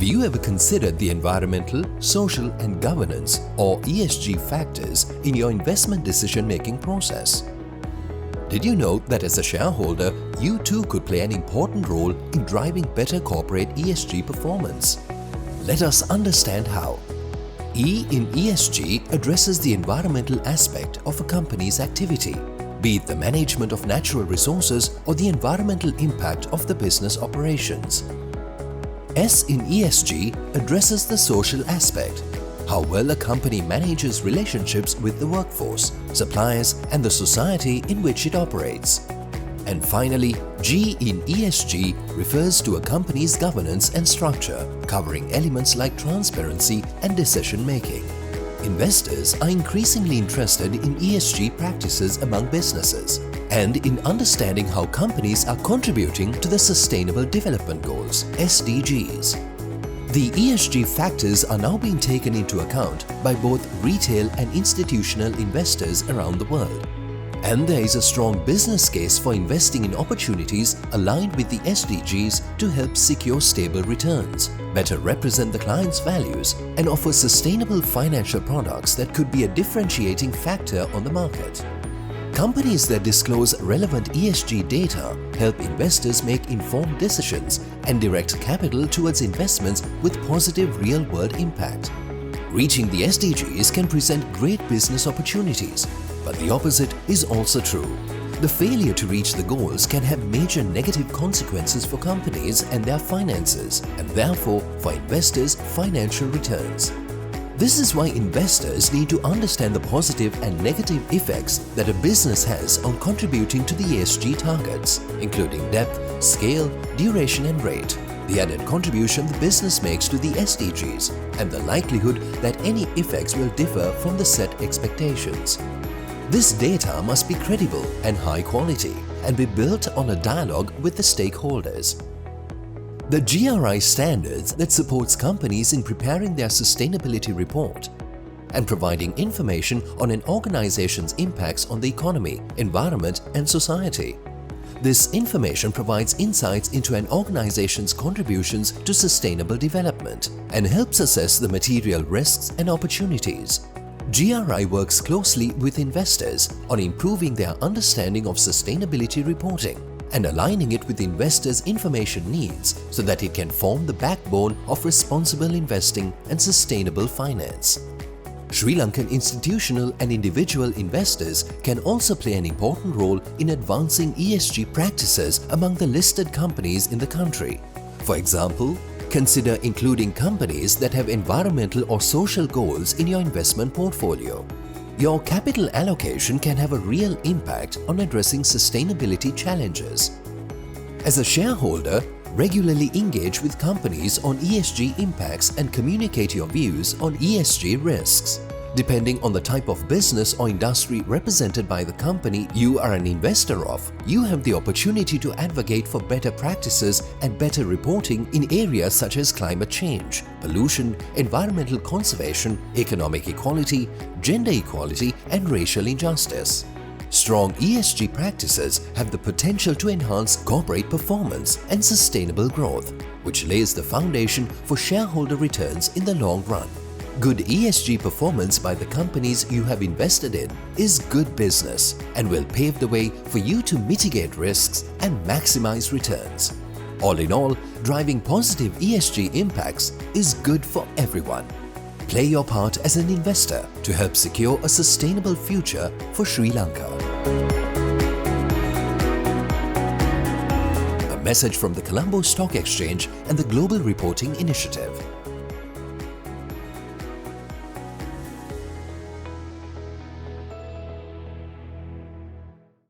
you ever considered the environmental, social and governance or ESG factors in your investment decision-making process? Did you know that as a shareholder, you too could play an important role in driving better corporate ESG performance? Let us understand how. E in ESG addresses the environmental aspect of a company's activity, be it the management of natural resources or the environmental impact of the business operations. S in ESG addresses the social aspect, how well a company manages relationships with the workforce, suppliers and the society in which it operates. And finally, G in ESG refers to a company's governance and structure, covering elements like transparency and decision-making. Investors are increasingly interested in ESG practices among businesses and in understanding how companies are contributing to the Sustainable Development Goals, SDGs. The ESG factors are now being taken into account by both retail and institutional investors around the world. And there is a strong business case for investing in opportunities aligned with the SDGs to help secure stable returns, better represent the client's values, and offer sustainable financial products that could be a differentiating factor on the market. Companies that disclose relevant ESG data help investors make informed decisions and direct capital towards investments with positive real-world impact. Reaching the SDGs can present great business opportunities, but the opposite is also true. The failure to reach the goals can have major negative consequences for companies and their finances, and therefore for investors' financial returns. This is why investors need to understand the positive and negative effects that a business has on contributing to the ESG targets, including depth, scale, duration and rate, the added contribution the business makes to the SDGs, and the likelihood that any effects will differ from the set expectations. This data must be credible and high quality and be built on a dialogue with the stakeholders. The GRI Standards that supports companies in preparing their sustainability report and providing information on an organization's impacts on the economy, environment and society. This information provides insights into an organization's contributions to sustainable development and helps assess the material risks and opportunities. GRI works closely with investors on improving their understanding of sustainability reporting and aligning it with investors' information needs so that it can form the backbone of responsible investing and sustainable finance. Sri Lankan institutional and individual investors can also play an important role in advancing ESG practices among the listed companies in the country. For example, consider including companies that have environmental or social goals in your investment portfolio. Your capital allocation can have a real impact on addressing sustainability challenges. As a shareholder, regularly engage with companies on ESG impacts and communicate your views on ESG risks. Depending on the type of business or industry represented by the company you are an investor of, you have the opportunity to advocate for better practices and better reporting in areas such as climate change, pollution, environmental conservation, economic equality, gender equality, and racial injustice. Strong ESG practices have the potential to enhance corporate performance and sustainable growth, which lays the foundation for shareholder returns in the long run. Good ESG performance by the companies you have invested in is good business and will pave the way for you to mitigate risks and maximize returns. All in all, driving positive ESG impacts is good for everyone. Play your part as an investor to help secure a sustainable future for Sri Lanka. A message from the Colombo Stock Exchange and the Global Reporting Initiative.